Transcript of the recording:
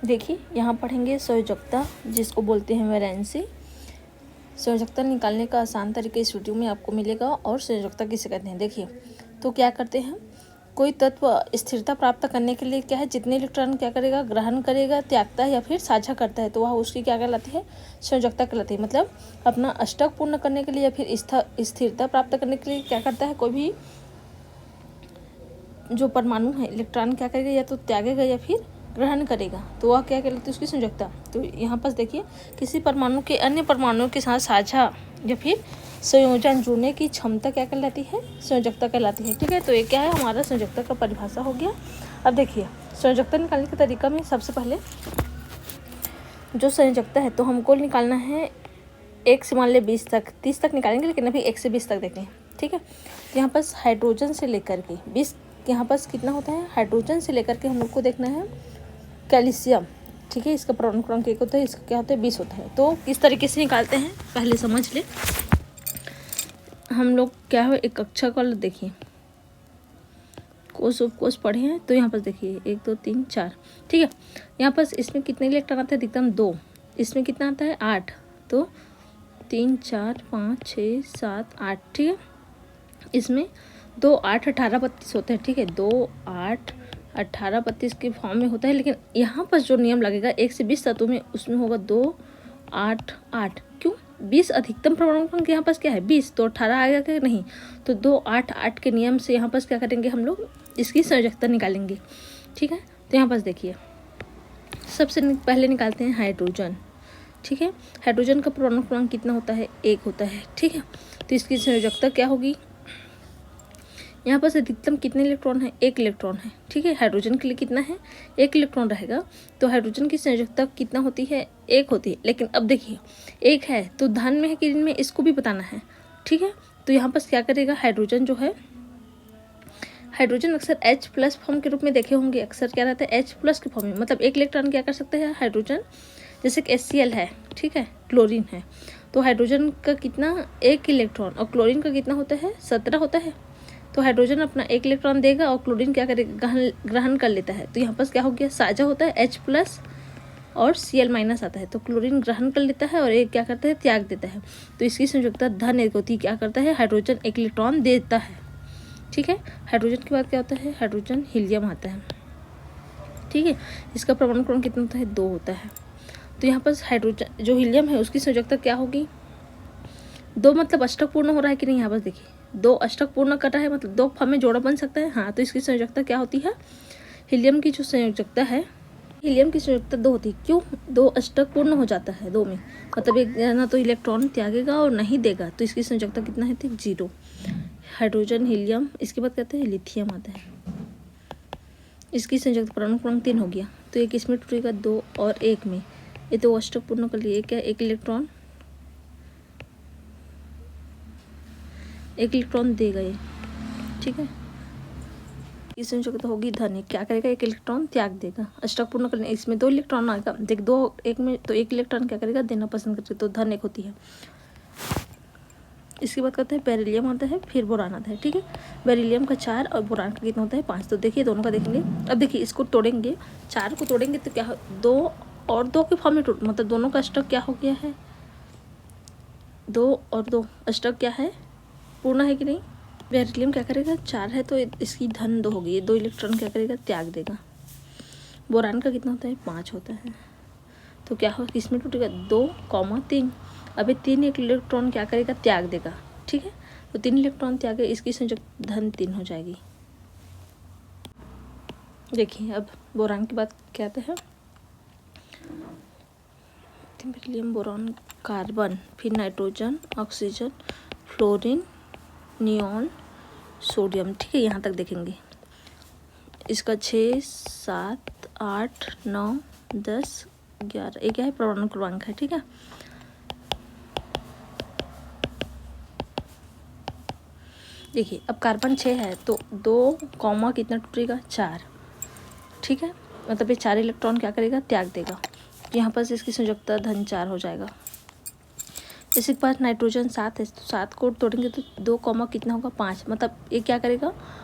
देखिए यहाँ पढ़ेंगे संयोजकता, जिसको बोलते हैं वैलेंसी। संयोजकता निकालने का आसान तरीका इस वीडियो में आपको मिलेगा। और संयोजकता किसे कहते हैं, देखिए तो क्या करते हैं, कोई तत्व स्थिरता प्राप्त करने के लिए क्या है, जितने इलेक्ट्रॉन क्या करेगा, ग्रहण करेगा, त्यागता है या फिर साझा करता है, तो वह उसकी क्या कहलाती है, संयोजकता कहलाती है। मतलब अपना अष्टक पूर्ण करने के लिए या फिर स्थिरता प्राप्त करने के लिए क्या करता है, कोई भी जो परमाणु है इलेक्ट्रॉन क्या करेगा, या तो त्यागेगा या फिर ग्रहण करेगा, तो वह क्या कहलाती है, उसकी संयोजकता। तो यहाँ पर देखिए किसी परमाणु के अन्य परमाणुओं के साथ साझा या फिर संयोजन जुड़ने की क्षमता क्या कहलाती है, संयोजकता कहलाती है। ठीक है, तो ये क्या है, हमारा संयोजकता का परिभाषा हो गया। अब देखिए संयोजकता निकालने के तरीका में सबसे पहले जो संयोजकता है तो हमको निकालना है 1 से मान ले 20 तक, 30 तक निकालेंगे, लेकिन अभी 1 से 20 तक देखें। ठीक है, यहाँ पर हाइड्रोजन से लेकर के 20, यहाँ पर कितना होता है, हाइड्रोजन से लेकर के हम लोग को देखना है कैल्शियम। ठीक है, इसका परमाणु क्रमांक 1 होता है, इसका क्या होता है 20 होता है। तो किस तरीके से निकालते हैं पहले समझ ले। हम लोग क्या है, एक कक्षा का देखिए कोष उपकोष पढ़े हैं, तो यहाँ पर देखिए 1 2 3 4। ठीक है, यहाँ पर इसमें कितने इलेक्ट्रॉन आते हैं, अधिकतम 2। इसमें कितना आता है 8, तो 3 4 5 6 7 8। ठीक है, इसमें 2 8 18 32 होते हैं। ठीक है, 2 8 18 32 के फॉर्म में होता है, लेकिन यहाँ पर जो नियम लगेगा 1 से 20 तत्वों में, उसमें होगा 2 8 8। क्यों, 20 अधिकतम परमाणु क्रमांक यहाँ पास क्या है 20, तो 18 आएगा क्या, नहीं। तो 2 8 8 के नियम से यहाँ पास क्या करेंगे, हम लोग इसकी संयोजकता निकालेंगे। ठीक है, तो यहाँ पास देखिए सबसे पहले निकालते हैं हाइड्रोजन। ठीक है, हाइड्रोजन का परमाणु क्रमांक कितना होता है, 1 होता है। ठीक है, तो इसकी संयोजकता क्या होगी, यहाँ पर अधिकतम कितने इलेक्ट्रॉन है, 1 इलेक्ट्रॉन है। ठीक है, हाइड्रोजन के लिए कितना है, 1 इलेक्ट्रॉन रहेगा, तो हाइड्रोजन की संयोजकता कितना होती है, 1 होती है। लेकिन अब देखिए 1 है तो धन में है कि ऋण में, इसको भी बताना है। ठीक है, तो यहाँ पर क्या करेगा, हाइड्रोजन जो है, हाइड्रोजन अक्सर H+ फॉर्म के रूप में देखे होंगे, अक्सर क्या रहता है H+ के फॉर्म में, मतलब 1 इलेक्ट्रॉन क्या कर सकते हैं हाइड्रोजन, जैसे कि HCl है। ठीक है, क्लोरीन है, तो हाइड्रोजन का कितना 1 इलेक्ट्रॉन, और क्लोरीन का कितना होता है 17 होता है। तो हाइड्रोजन अपना 1 इलेक्ट्रॉन देगा और क्लोरीन क्या करेगा, ग्रहण कर लेता है। तो यहाँ पर क्या हो गया, साझा होता है H+ और Cl- आता है, तो क्लोरीन ग्रहण कर लेता है और एक क्या करता है, त्याग देता है। तो इसकी संयोजकता धन 1 होती है। क्या करता है, हाइड्रोजन 1 इलेक्ट्रॉन देता है। ठीक है, हाइड्रोजन के बाद क्या होता है, हाइड्रोजन हीलियम आता है। ठीक है, इसका परमाणु क्रमांक कितना होता है, 2 होता है। तो यहाँ पर हाइड्रोजन जो हीलियम है उसकी संयोजकता क्या होगी, 2, मतलब अष्टक पूर्ण हो रहा है कि नहीं, यहाँ पर देखिए 2 अष्टक पूर्ण कर रहा है, मतलब 2 फॉर्म में जोड़ा बन सकता है। हाँ, तो इसकी संयोजकता क्या होती है, हीलियम की जो संयोजकता है, हीलियम की संयोजकता 2 होती है। क्यों, 2 अष्टक पूर्ण हो जाता है 2 में, मतलब एक ना तो इलेक्ट्रॉन त्यागेगा और नहीं देगा, तो इसकी संयोजकता कितना है, 0। हाइड्रोजन हीलियम, इसके बाद कहते हैं लिथियम आता है, इसकी संयोजकता परमाणु क्रमांक 3 हो गया। तो एक इसमें टूटेगा 2 और 1 में, ये तो अष्टक पूर्ण कर लिए, क्या 1 इलेक्ट्रॉन, 1 इलेक्ट्रॉन देगा ये। ठीक है, इस संयोजकता होगी धन, क्या करेगा 1 इलेक्ट्रॉन त्याग देगा, अष्टक पूर्ण करने, इसमें 2 इलेक्ट्रॉन आएगा, देख 2 1 में, तो 1 इलेक्ट्रॉन क्या करेगा, देना पसंद करेगा, तो धन 1 होती है। इसके बाद कहते हैं बेरिलियम आता है, फिर बोरान आता है। ठीक है, बेरिलियम का 4 और बोरान का कितना होता है 5। तो देखिए दोनों का देखेंगे। अब देखिए इसको तोड़ेंगे, 4 को तोड़ेंगे तो क्या 2 और 2 के फॉर्म में टूट, मतलब दोनों का अष्टक क्या हो गया है, 2 और 2 अष्टक क्या है, पूर्ण है कि नहीं। बेरिलियम क्या करेगा, 4 है तो इसकी धन 2 होगी, 2 इलेक्ट्रॉन क्या करेगा, त्याग देगा। बोरान का कितना होता है 5 होता है, तो क्या हो, किसमें टूटेगा 2, 3। अभी 3 इलेक्ट्रॉन क्या करेगा, त्याग देगा। ठीक है, तो 3 इलेक्ट्रॉन त्याग, इसकी संयोजकता धन 3 हो जाएगी। देखिए अब बोरान की बात क्या आते हैं, बेरिलियम, बोरान, कार्बन, फिर nitrogen, oxygen, fluorine, neon, sodium. ठीक है, यहाँ तक देखेंगे। इसका 6 7 8 9 10 11, एक है परमाणु क्रमांक है। ठीक है, देखिए अब कार्बन 6 है तो 2 कितना टूटेगा 4। ठीक है, मतलब ये 4 इलेक्ट्रॉन क्या करेगा, त्याग देगा। यहाँ पर इसकी संयोजकता धन 4 हो जाएगा। इसी के पास नाइट्रोजन 7 है, तो 7 को तोड़ेंगे तो 2 कितना होगा 5, मतलब ये क्या करेगा